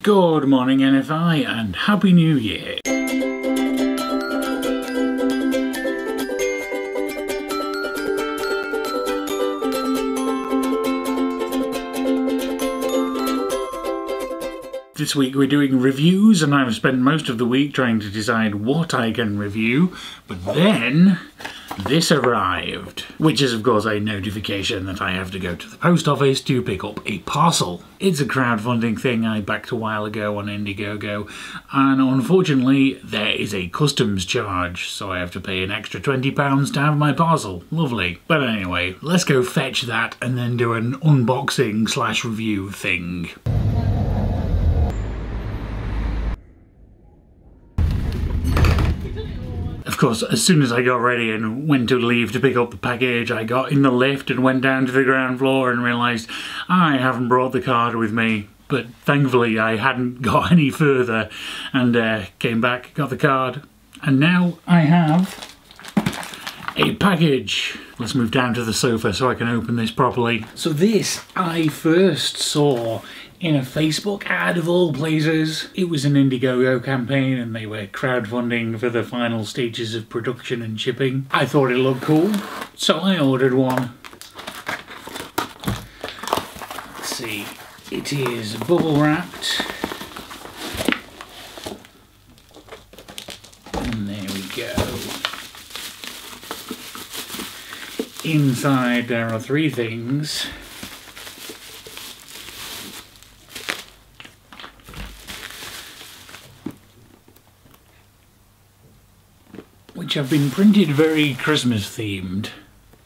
Good morning NFI and Happy New Year! This week we're doing reviews and I've spent most of the week trying to decide what I can review, but then this arrived, which is of course a notification that I have to go to the post office to pick up a parcel. It's a crowdfunding thing I backed a while ago on Indiegogo, and unfortunately there is a customs charge, so I have to pay an extra £20 to have my parcel. Lovely. But anyway, let's go fetch that and then do an unboxing / review thing. Of course, as soon as I got ready and went to leave to pick up the package, I got in the lift and went down to the ground floor and realised I haven't brought the card with me. But thankfully I hadn't got any further and came back, got the card, and now I have a package. Let's move down to the sofa so I can open this properly. So this I first saw in a Facebook ad of all places. It was an Indiegogo campaign and they were crowdfunding for the final stages of production and shipping. I thought it looked cool, so I ordered one. Let's see, it is bubble wrapped. And there we go. Inside there are three things. Which have been printed very Christmas themed.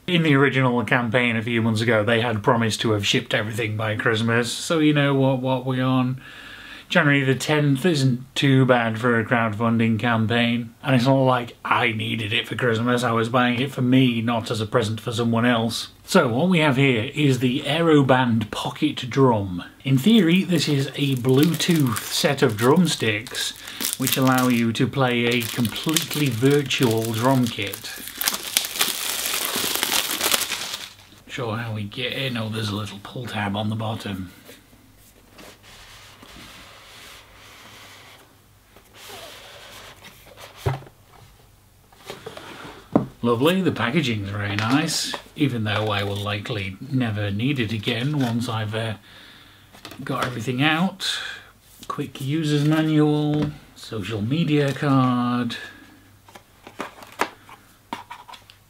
In the original campaign a few months ago they had promised to have shipped everything by Christmas, so you know what we're on. January the 10th isn't too bad for a crowdfunding campaign, and it's not like I needed it for Christmas. I was buying it for me, not as a present for someone else. So what we have here is the AeroBand Pocket Drum. In theory this is a Bluetooth set of drumsticks which allow you to play a completely virtual drum kit. Sure how we get in. Oh, there's a little pull tab on the bottom. Lovely, the packaging's very nice, even though I will likely never need it again once I've got everything out. Quick user's manual, social media card,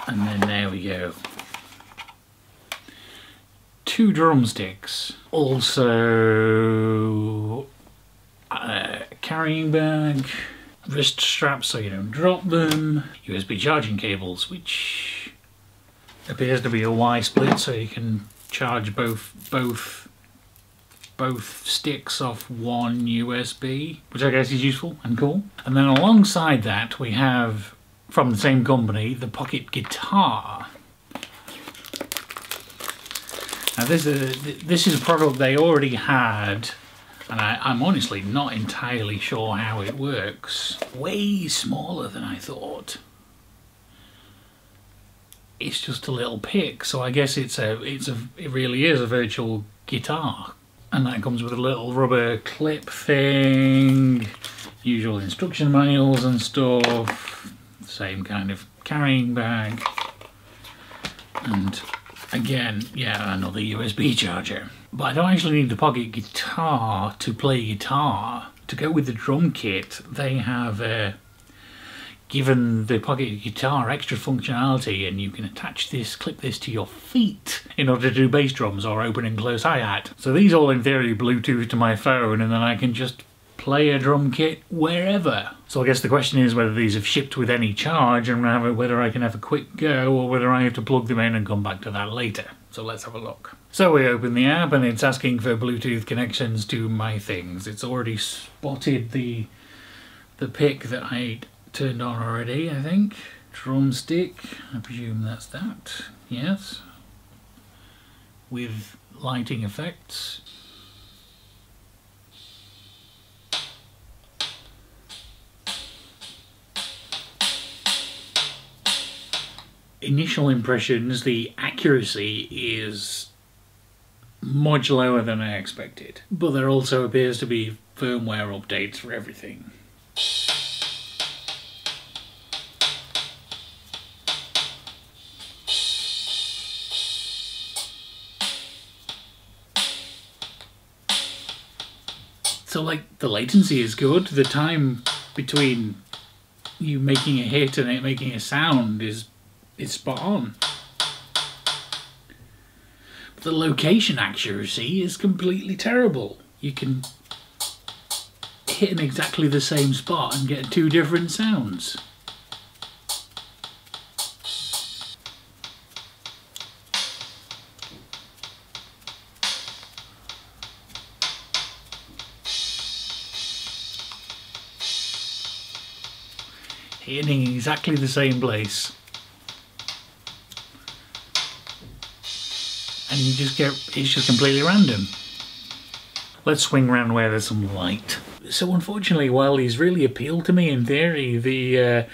and then there we go. Two drumsticks, also a carrying bag, wrist straps so you don't drop them, USB charging cables, which appears to be a Y split so you can charge both sticks off one USB, which I guess is useful and cool. And then alongside that we have, from the same company, the Pocket Guitar. Now this is a product they already had, and I'm honestly not entirely sure how it works. Way smaller than I thought. It's just a little pick, so I guess it really is a virtual guitar. And that comes with a little rubber clip thing, usual instruction manuals and stuff, same kind of carrying bag, and again, yeah, another USB charger. But I don't actually need the Pocket Guitar to play guitar. To go with the drum kit, they have given the Pocket Guitar extra functionality, and you can attach this, clip this to your feet in order to do bass drums or open and close hi-hat. So these all in theory Bluetooth to my phone, and then I can just play a drum kit wherever. So I guess the question is whether these have shipped with any charge and whether I can have a quick go or whether I have to plug them in and come back to that later. So let's have a look. So we open the app and it's asking for Bluetooth connections to my things. It's already spotted the pick that I turned on already, I think. Drumstick, I presume that's that. Yes. With lighting effects. Initial impressions, the accuracy is much lower than I expected, but there also appears to be firmware updates for everything. So like the latency is good, the time between you making a hit and it making a sound is spot on. But the location accuracy is completely terrible. You can hit in exactly the same spot and get two different sounds. Hitting exactly the same place. And you just get, it's just completely random. Let's swing around where there's some light. So unfortunately, while these really appeal to me in theory, the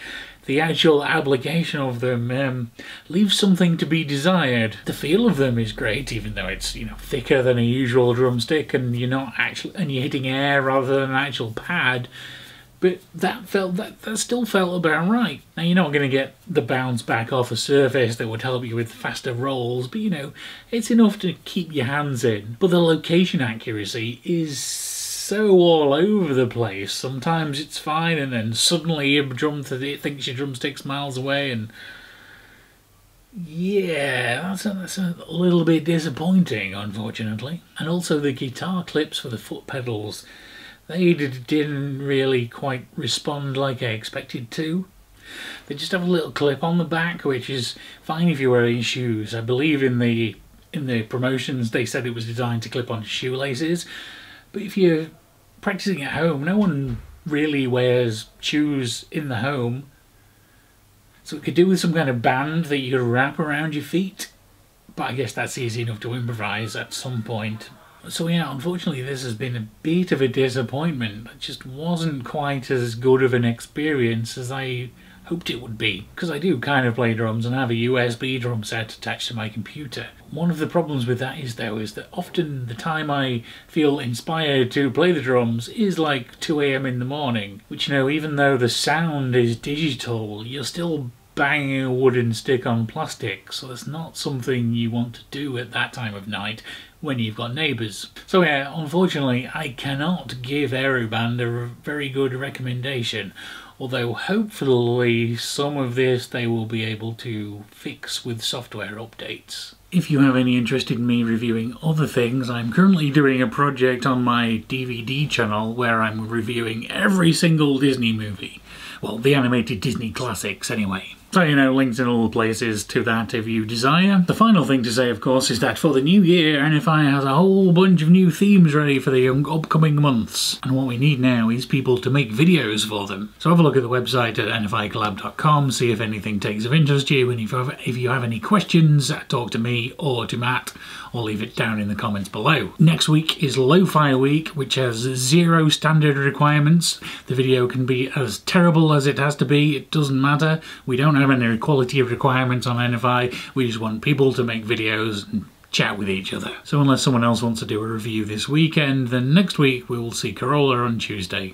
actual application of them leaves something to be desired. The feel of them is great, even though it's, you know, thicker than a usual drumstick, and you're hitting air rather than an actual pad. But that still felt about right. Now you're not going to get the bounce back off a surface that would help you with faster rolls, but you know, it's enough to keep your hands in. But the location accuracy is so all over the place. Sometimes it's fine, and then suddenly it thinks your drumstick's miles away, and yeah, that's a little bit disappointing, unfortunately. And also the guitar clips for the foot pedals, they didn't really quite respond like I expected to. They just have a little clip on the back, which is fine if you're wearing shoes. I believe in the promotions they said it was designed to clip onto shoelaces, but if you're practicing at home, no one really wears shoes in the home. So it could do with some kind of band that you could wrap around your feet, but I guess that's easy enough to improvise at some point. So yeah, unfortunately this has been a bit of a disappointment. It just wasn't quite as good of an experience as I hoped it would be, because I do kind of play drums and have a USB drum set attached to my computer. One of the problems with that is that often the time I feel inspired to play the drums is like 2 AM in the morning, which, you know, even though the sound is digital, you're still banging a wooden stick on plastic, so it's not something you want to do at that time of night when you've got neighbours. So yeah, unfortunately I cannot give AeroBand a very good recommendation, although hopefully some of this they will be able to fix with software updates. If you have any interest in me reviewing other things, I'm currently doing a project on my DVD channel where I'm reviewing every single Disney movie. Well, the animated Disney classics anyway. So, you know, links in all the places to that if you desire. The final thing to say, of course, is that for the new year, NFI has a whole bunch of new themes ready for the upcoming months. And what we need now is people to make videos for them. So have a look at the website at nficollab.com, see if anything takes of interest to you, and if you have any questions, talk to me or to Matt, or leave it down in the comments below. Next week is Lo-Fi Week, which has 0 standard requirements. The video can be as terrible as it has to be, it doesn't matter. We don't have any quality of requirements on NFI, we just want people to make videos and chat with each other. So unless someone else wants to do a review this weekend, then next week we will see Corolla on Tuesday.